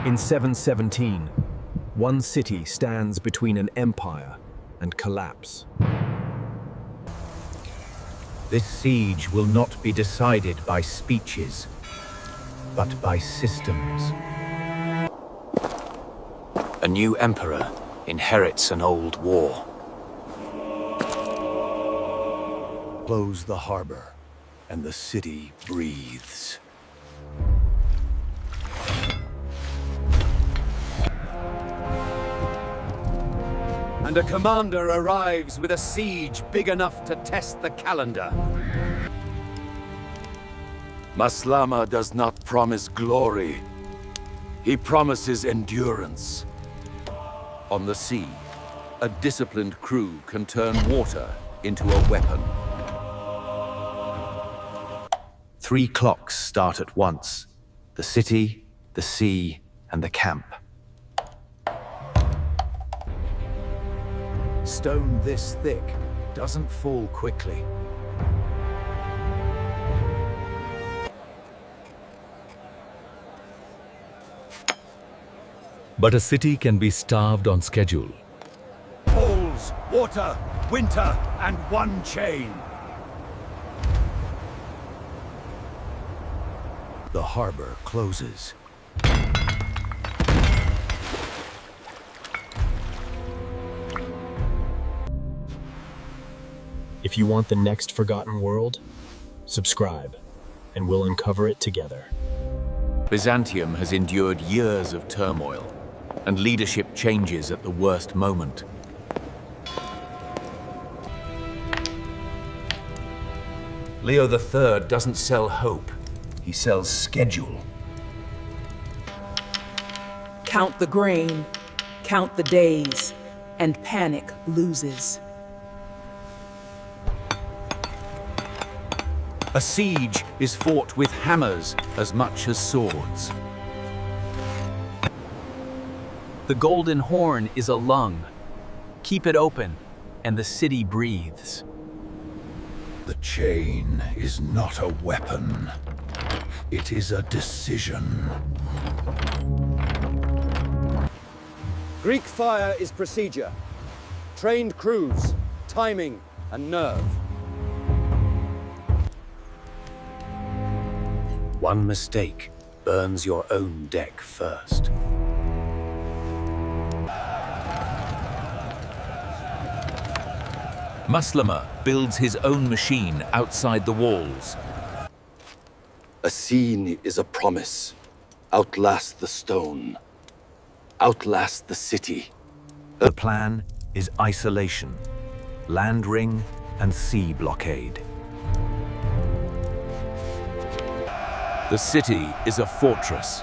In 717, one city stands between an empire and collapse. This siege will not be decided by speeches, but by systems. A new emperor inherits an old war. Close the harbor, and the city breathes. And a commander arrives with a siege big enough to test the calendar. Maslama does not promise glory. He promises endurance. On the sea, a disciplined crew can turn water into a weapon. 3 clocks start at once: the city, the sea, and the camp. Stone this thick doesn't fall quickly. But a city can be starved on schedule. Poles, water, winter, and one chain. The harbor closes. If you want the next forgotten world, subscribe, and we'll uncover it together. Byzantium has endured years of turmoil, and leadership changes at the worst moment. Leo III doesn't sell hope, he sells schedule. Count the grain, count the days, and panic loses. A siege is fought with hammers as much as swords. The Golden Horn is a lung. Keep it open, and the city breathes. The chain is not a weapon. It is a decision. Greek fire is procedure. Trained crews, timing, and nerve. One mistake burns your own deck first. Maslama builds his own machine outside the walls. A scene is a promise. Outlast the stone. Outlast the city. The plan is isolation, land ring, and sea blockade. The city is a fortress.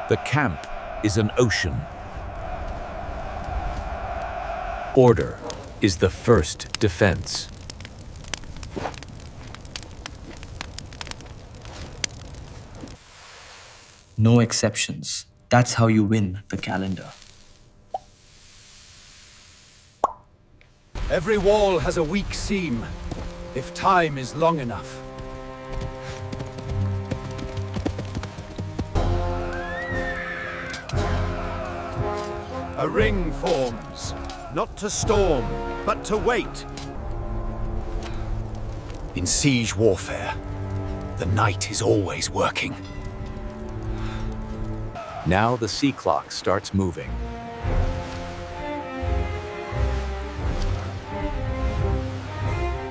The camp is an ocean. Order is the first defense. No exceptions. That's how you win the calendar. Every wall has a weak seam, if time is long enough. A ring forms, not to storm, but to wait. In siege warfare, the night is always working. Now the sea clock starts moving.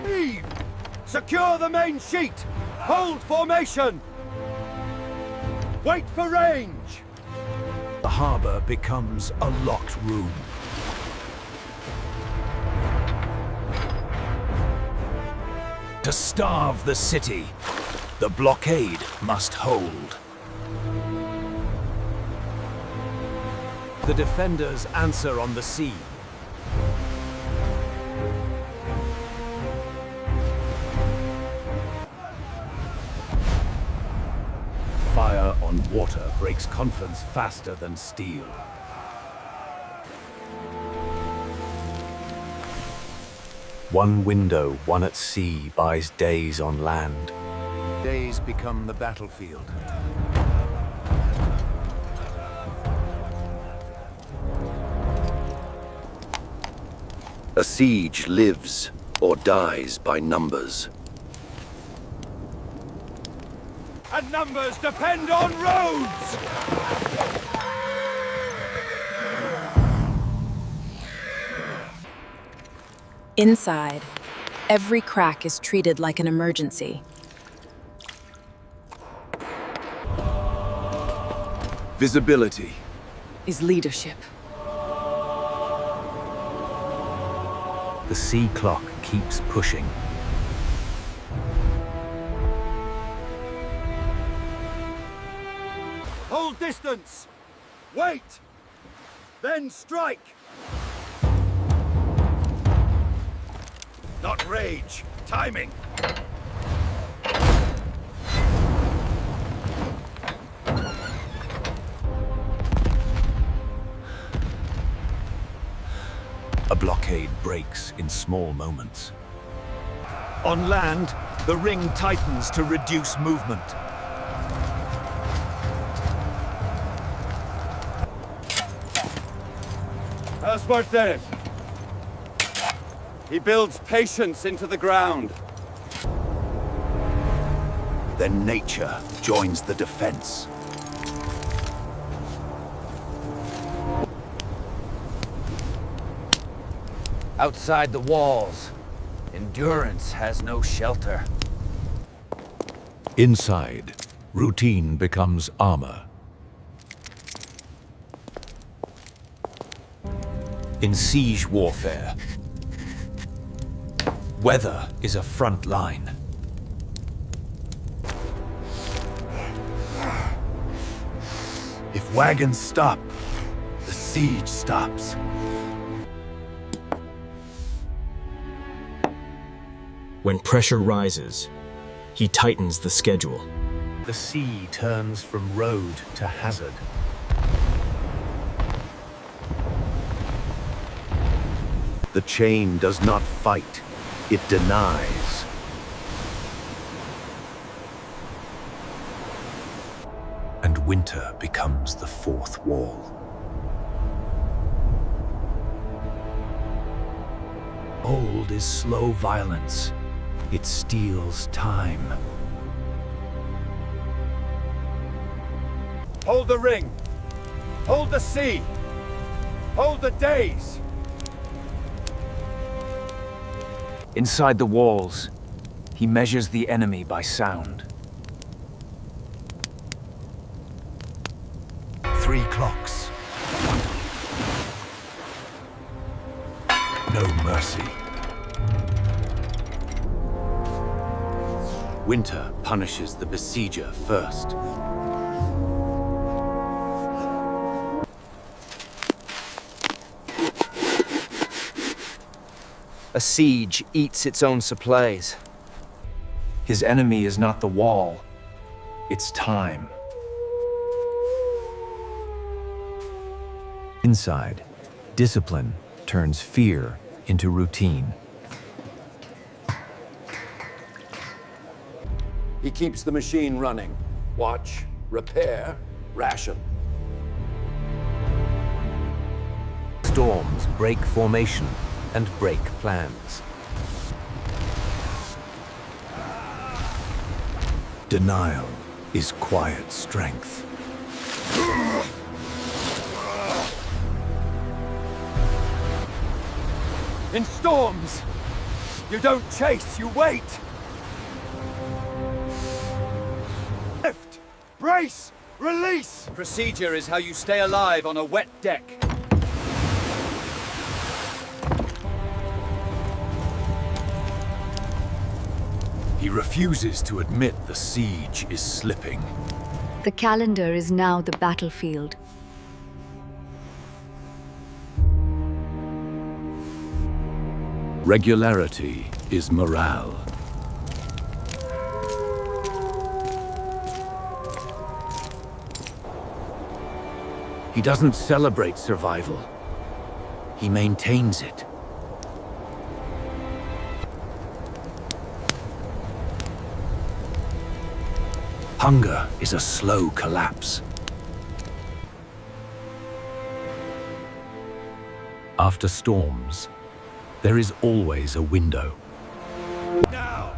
Heave! Secure the main sheet! Hold formation! Wait for range! The harbor becomes a locked room. To starve the city, the blockade must hold. The defenders answer on the sea. Fire on water breaks confidence faster than steel. One window, one at sea, buys days on land. Days become the battlefield. A siege lives or dies by numbers. And numbers depend on roads! Inside, every crack is treated like an emergency. Visibility Is leadership. The sea clock keeps pushing. Hold distance! Wait! Then strike! Not rage, timing! A blockade breaks in small moments. On land, the ring tightens to reduce movement. How's Barthes? He builds patience into the ground. Then nature joins the defense. Outside the walls, endurance has no shelter. Inside, routine becomes armor. In siege warfare, weather is a front line. If wagons stop, the siege stops. When pressure rises, he tightens the schedule. The sea turns from road to hazard. The chain does not fight, it denies. And winter becomes the fourth wall. Old is slow violence. It steals time. Hold the ring! Hold the sea! Hold the days! Inside the walls, he measures the enemy by sound. 3 clocks. No mercy. Winter punishes the besieger first. A siege eats its own supplies. His enemy is not the wall, it's time. Inside, discipline turns fear into routine. He keeps the machine running. Watch, repair, ration. Storms break formation and break plans. Denial is quiet strength. In storms, you don't chase, you wait! Lift! Brace! Release! Procedure is how you stay alive on a wet deck. He refuses to admit the siege is slipping. The calendar is now the battlefield. Regularity is morale. He doesn't celebrate survival. He maintains it. Hunger is a slow collapse. After storms, There is always a window. Now!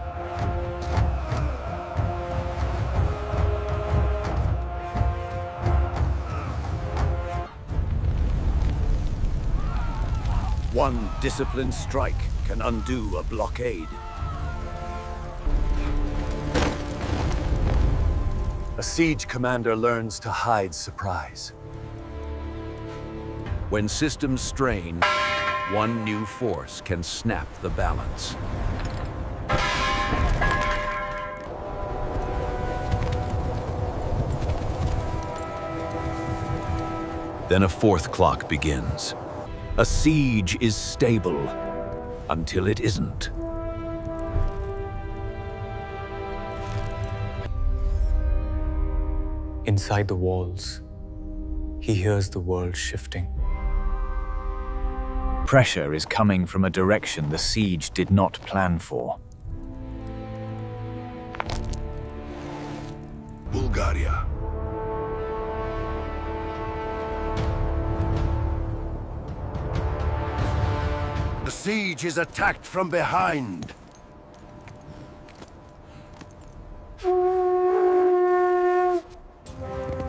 One disciplined strike can undo a blockade. A siege commander learns to hide surprise. When systems strain, one new force can snap the balance. Then a fourth clock begins. A siege is stable until it isn't. Inside the walls, he hears the world shifting. Pressure is coming from a direction the siege did not plan for. Bulgaria. The siege is attacked from behind.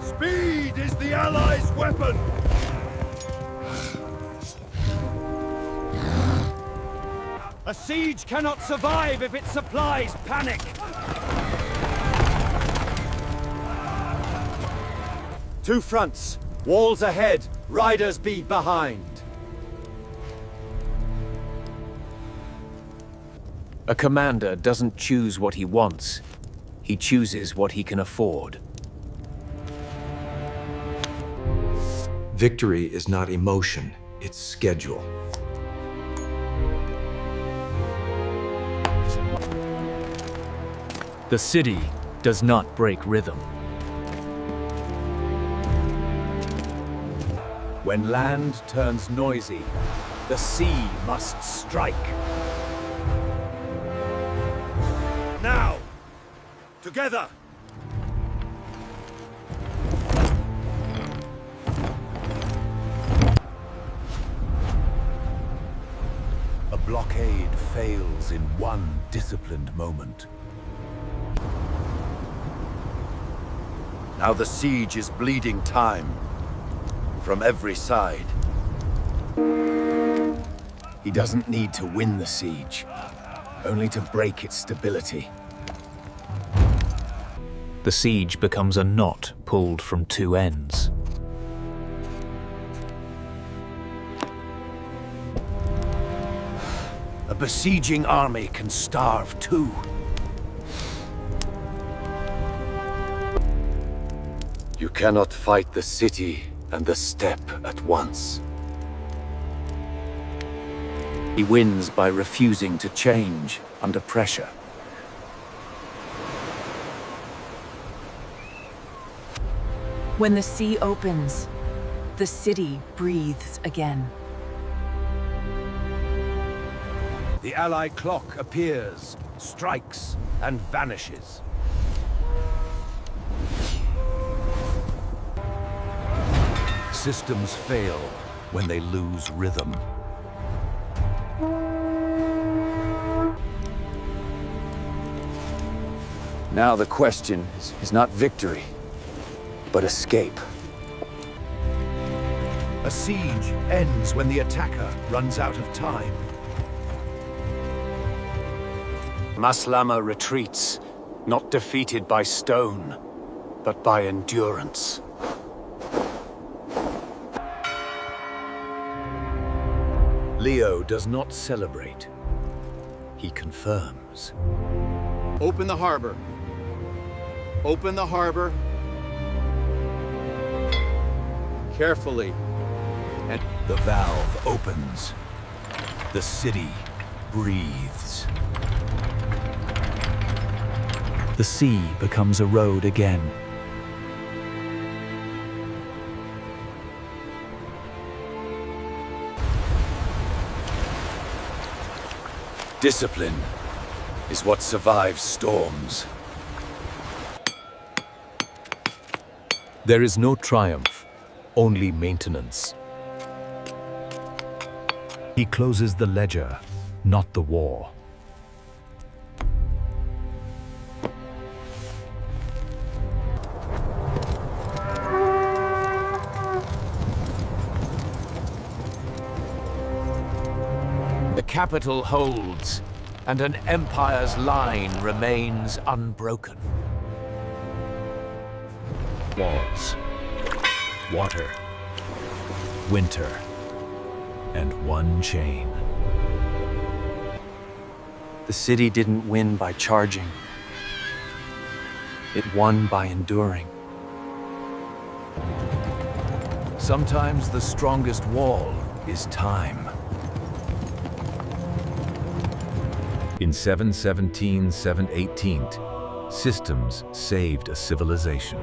Speed is the Allies' weapon! A siege cannot survive if its supplies panic! Two fronts, walls ahead, riders be behind. A commander doesn't choose what he wants. He chooses what he can afford. Victory is not emotion, it's schedule. The city does not break rhythm. When land turns noisy, the sea must strike. Now! Together! A blockade fails in one disciplined moment. Now the siege is bleeding time from every side. He doesn't need to win the siege, only to break its stability. The siege becomes a knot pulled from two ends. A besieging army can starve too. You cannot fight the city and the steppe at once. He wins by refusing to change under pressure. When the sea opens, the city breathes again. The Ally clock appears, strikes, and vanishes. Systems fail when they lose rhythm. Now the question is not victory, but escape. A siege ends when the attacker runs out of time. Maslama retreats, not defeated by stone, but by endurance. Leo does not celebrate. He confirms. Open the harbor. Open the harbor. Carefully. And the valve opens. The city breathes. The sea becomes a road again. Discipline is what survives storms. There is no triumph, only maintenance. He closes the ledger not the war. The capital holds, and an empire's line remains unbroken. Walls, water, winter, and one chain. The city didn't win by charging. It won by enduring. Sometimes the strongest wall is time. In 717-718, systems saved a civilization.